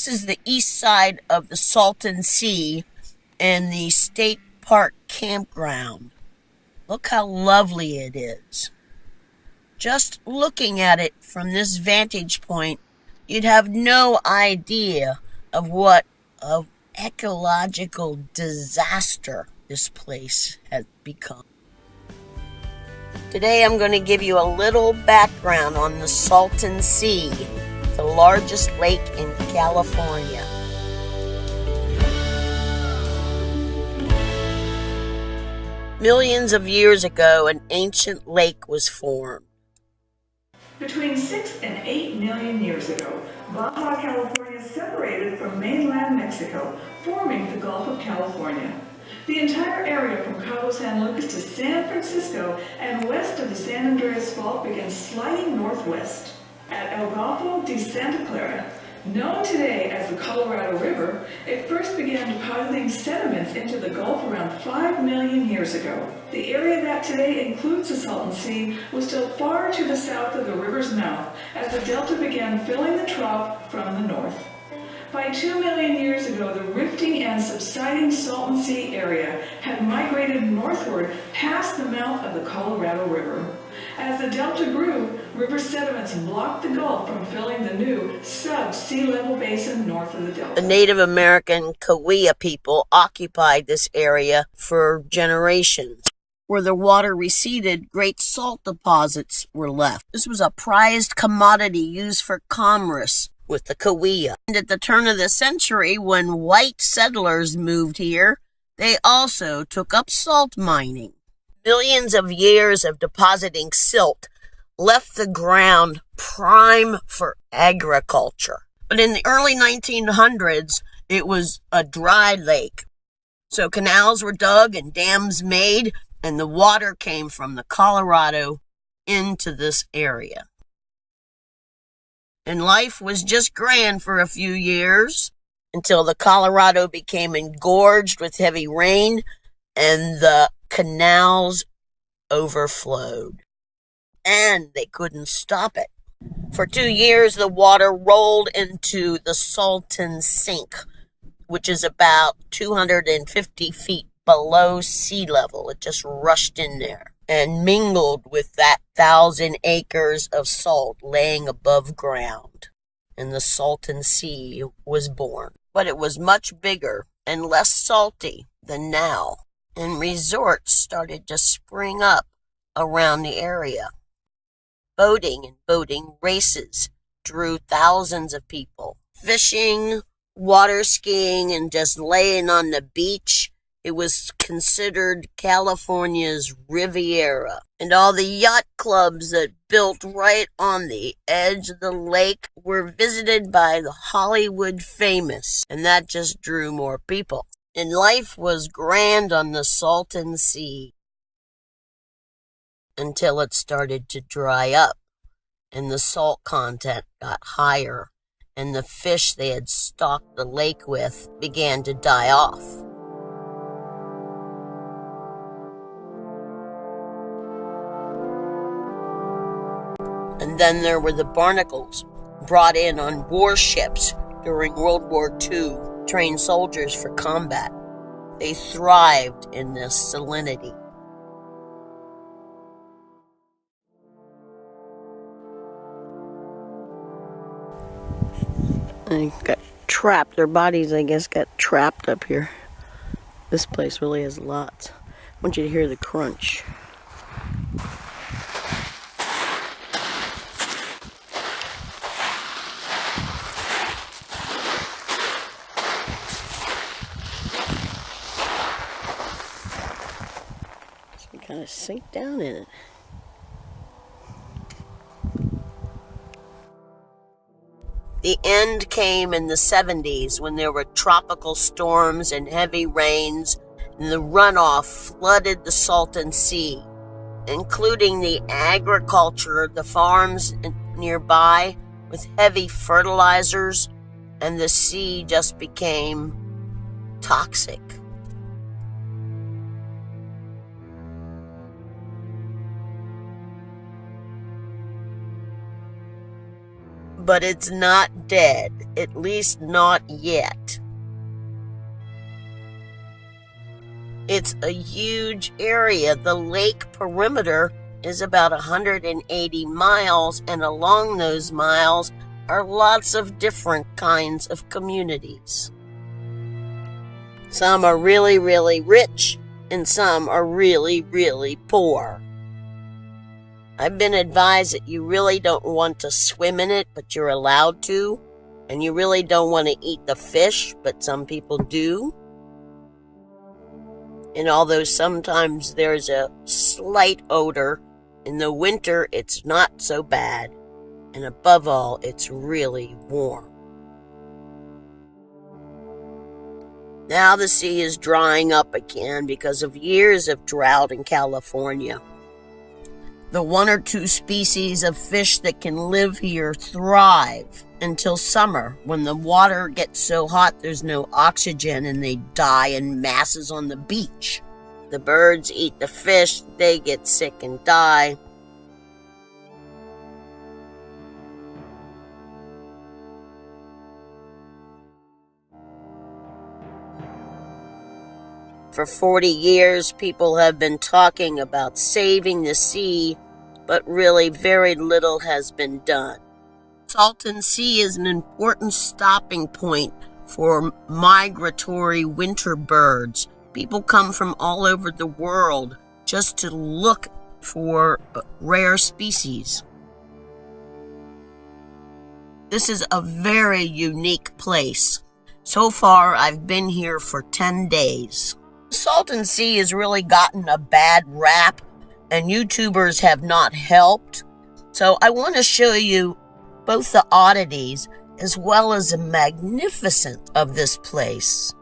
This is the east side of the Salton Sea and the State Park campground. Look how lovely it is. Just looking at it from this vantage point, you'd have no idea of what an ecological disaster this place has become. Today I'm going to give you a little background on the Salton Sea, the largest lake in California. Millions of years ago, an ancient lake was formed. Between 6 and 8 million years ago, Baja California separated from mainland Mexico, forming the Gulf of California. The entire area from Cabo San Lucas to San Francisco and west of the San Andreas Fault began sliding northwest. At El Golfo de Santa Clara, known today as the Colorado River, it first began depositing sediments into the Gulf around 5 million years ago. The area that today includes the Salton Sea was still far to the south of the river's mouth as the delta began filling the trough from the north. By 2 million years ago, the rifting and subsiding Salton Sea area had migrated northward past the mouth of the Colorado River. As the delta grew, river sediments blocked the Gulf from filling the new sub-sea level basin north of the delta. The Native American Cahuilla people occupied this area for generations. Where the water receded, great salt deposits were left. This was a prized commodity used for commerce with the Cahuilla. And at the turn of the century, when white settlers moved here, they also took up salt mining. Millions of years of depositing silt left the ground prime for agriculture. But in the early 1900s, it was a dry lake. So canals were dug and dams made, and the water came from the Colorado into this area. And life was just grand for a few years until the Colorado became engorged with heavy rain and the canals overflowed. And they couldn't stop it. For 2 years, the water rolled into the Salton Sink, which is about 250 feet below sea level. It just rushed in there and mingled with that 1,000 acres of salt laying above ground. And the Salton Sea was born. But it was much bigger and less salty than now. And resorts started to spring up around the area. Boating and boating races drew thousands of people. Fishing, water skiing, and just laying on the beach, it was considered California's Riviera. And all the yacht clubs that built right on the edge of the lake were visited by the Hollywood famous, and that just drew more people. And life was grand on the Salton Sea until it started to dry up and the salt content got higher and the fish they had stocked the lake with began to die off. And then there were the barnacles brought in on warships during World War II, trained soldiers for combat. They thrived in this salinity. They got trapped. Their bodies, I guess, got trapped up here. This place really has lots. I want you to hear the crunch. Kind of sink down in it. The end came in the 70s when there were tropical storms and heavy rains, and the runoff flooded the Salton Sea, including the agriculture, the farms nearby with heavy fertilizers, and the sea just became toxic. but it's not dead, at least not yet. It's a huge area. The lake perimeter is about 180 miles, and along those miles are lots of different kinds of communities. Some are really, really rich, and some are really, really poor. I've been advised that you really don't want to swim in it, but you're allowed to, and you really don't want to eat the fish, but some people do. And although sometimes there's a slight odor, in the winter it's not so bad, and above all, it's really warm. Now the sea is drying up again because of years of drought in California. The 1 or 2 species of fish that can live here thrive until summer, when the water gets so hot there's no oxygen and they die in masses on the beach. The birds eat the fish, they get sick and die. For 40 years, people have been talking about saving the sea, but really very little has been done. Salton Sea is an important stopping point for migratory winter birds. People come from all over the world just to look for rare species. This is a very unique place. So far, I've been here for 10 days. The Salton Sea has really gotten a bad rap, and YouTubers have not helped. So I want to show you both the oddities as well as the magnificence of this place.